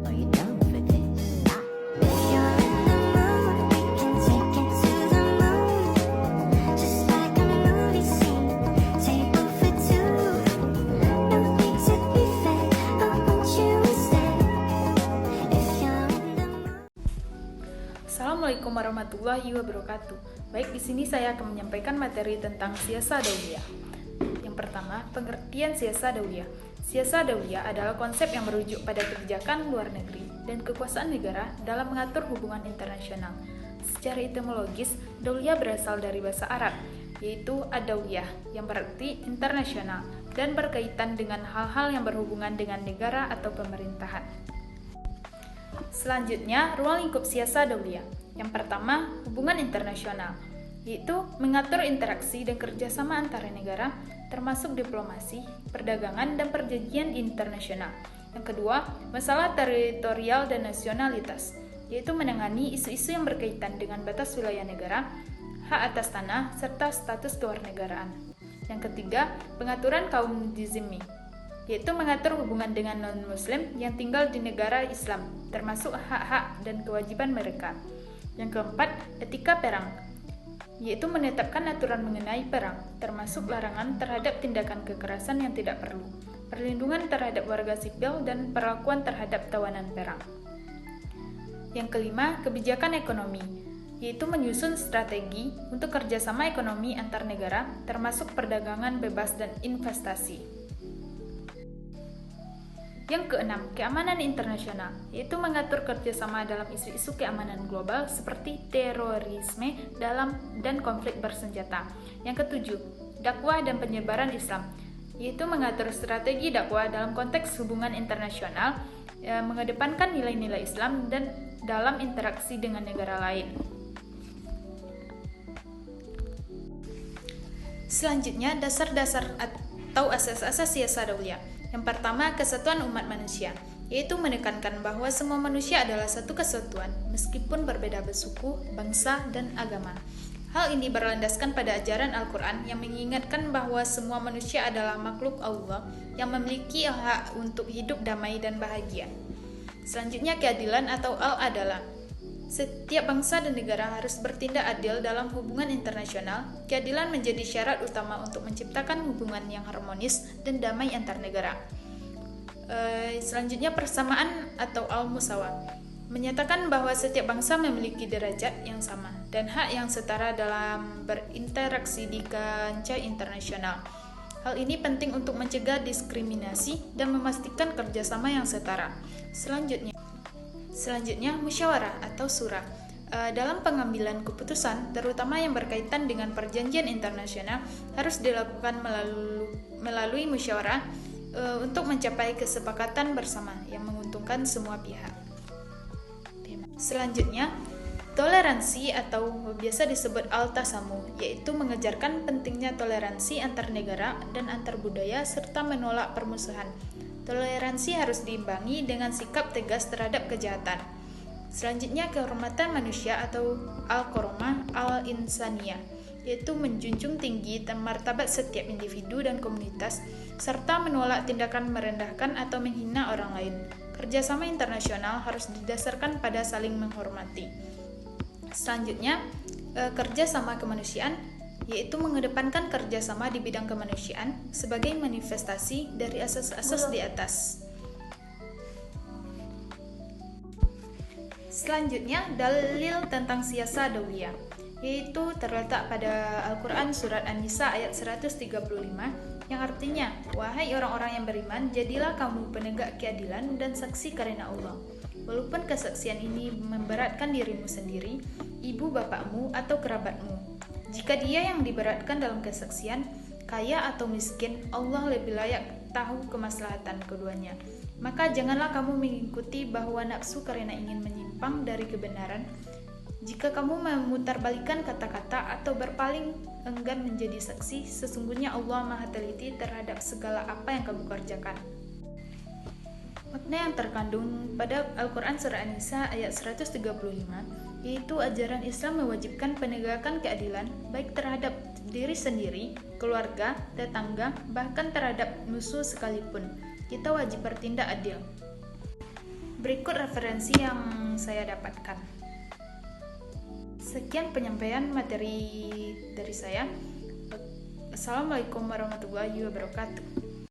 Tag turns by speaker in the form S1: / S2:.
S1: Are you down for this? If you're in the mood, we can take it to the moon. Just like a movie scene, table for two. No need to be fake, I want you to stay. If you're in the mood.
S2: Assalamualaikum warahmatullahi wabarakatuh. Baik, di sini saya akan menyampaikan materi tentang siasa dauliyah. Yang pertama, pengertian siasa dauliyah. Siasa dauliyah adalah konsep yang merujuk pada kebijakan luar negeri dan kekuasaan negara dalam mengatur hubungan internasional. Secara etimologis, dauliyah berasal dari bahasa Arab, yaitu ad-dauliyah, yang berarti internasional dan berkaitan dengan hal-hal yang berhubungan dengan negara atau pemerintahan. Selanjutnya, ruang lingkup siasa dauliyah. Yang pertama, hubungan internasional, yaitu mengatur interaksi dan kerjasama antara negara, termasuk diplomasi, perdagangan, dan perjanjian internasional. Yang kedua, masalah teritorial dan nasionalitas, yaitu menangani isu-isu yang berkaitan dengan batas wilayah negara, hak atas tanah, serta status kewarganegaraan. Yang ketiga, pengaturan kaum dzimmi, yaitu mengatur hubungan dengan non-muslim yang tinggal di negara Islam, termasuk hak-hak dan kewajiban mereka. Yang keempat, etika perang, yaitu menetapkan aturan mengenai perang, termasuk larangan terhadap tindakan kekerasan yang tidak perlu, perlindungan terhadap warga sipil, dan perlakuan terhadap tawanan perang. Yang kelima, kebijakan ekonomi, yaitu menyusun strategi untuk kerjasama ekonomi antar negara, termasuk perdagangan bebas dan investasi. Yang keenam, keamanan internasional, yaitu mengatur kerjasama dalam isu-isu keamanan global seperti terorisme dan konflik bersenjata. Yang ketujuh, dakwah dan penyebaran Islam, yaitu mengatur strategi dakwah dalam konteks hubungan internasional, mengedepankan nilai-nilai Islam dan dalam interaksi dengan negara lain. Selanjutnya, dasar-dasar atau asas-asas siasa dauliyah. Yang pertama, kesatuan umat manusia, yaitu menekankan bahwa semua manusia adalah satu kesatuan, meskipun berbeda bersuku, bangsa, dan agama. Hal ini berlandaskan pada ajaran Al-Quran yang mengingatkan bahwa semua manusia adalah makhluk Allah yang memiliki hak untuk hidup damai dan bahagia. Selanjutnya, keadilan atau al-adalah. Setiap bangsa dan negara harus bertindak adil dalam hubungan internasional. Keadilan menjadi syarat utama untuk menciptakan hubungan yang harmonis dan damai antar negara. Selanjutnya, persamaan atau al-musawah, menyatakan bahwa setiap bangsa memiliki derajat yang sama dan hak yang setara dalam berinteraksi di kancah internasional. Hal ini penting untuk mencegah diskriminasi dan memastikan kerjasama yang setara. Selanjutnya, musyawarah atau syura. Dalam pengambilan keputusan, terutama yang berkaitan dengan perjanjian internasional, harus dilakukan melalui musyawarah untuk mencapai kesepakatan bersama yang menguntungkan semua pihak. Selanjutnya, toleransi atau biasa disebut al-tasamu, yaitu mengejarkan pentingnya toleransi antar negara dan antar budaya serta menolak permusuhan. Toleransi harus diimbangi dengan sikap tegas terhadap kejahatan. Selanjutnya, kehormatan manusia atau al-koromah al-insaniyah, yaitu menjunjung tinggi martabat setiap individu dan komunitas, serta menolak tindakan merendahkan atau menghina orang lain. Kerjasama internasional harus didasarkan pada saling menghormati. Selanjutnya, kerjasama kemanusiaan, yaitu mengedepankan kerjasama di bidang kemanusiaan sebagai manifestasi dari asas-asas di atas. Selanjutnya, dalil tentang siasa dauliyah, yaitu terletak pada Al-Quran Surat An-Nisa ayat 135, yang artinya, wahai orang-orang yang beriman, jadilah kamu penegak keadilan dan saksi karena Allah. Walaupun kesaksian ini memberatkan dirimu sendiri, ibu bapakmu, atau kerabatmu. Jika dia yang diberatkan dalam kesaksian, kaya atau miskin, Allah lebih layak tahu kemaslahatan keduanya. Maka janganlah kamu mengikuti bahwa nafsu karena ingin menyimpang dari kebenaran. Jika kamu memutarbalikkan kata-kata atau berpaling enggan menjadi saksi, sesungguhnya Allah Maha teliti terhadap segala apa yang kamu kerjakan. Makna yang terkandung pada Al-Quran Surah An-Nisa ayat 135, yaitu ajaran Islam mewajibkan penegakan keadilan baik terhadap diri sendiri, keluarga, tetangga, bahkan terhadap musuh sekalipun. Kita wajib bertindak adil. Berikut referensi yang saya dapatkan. Sekian penyampaian materi dari saya. Assalamualaikum warahmatullahi wabarakatuh.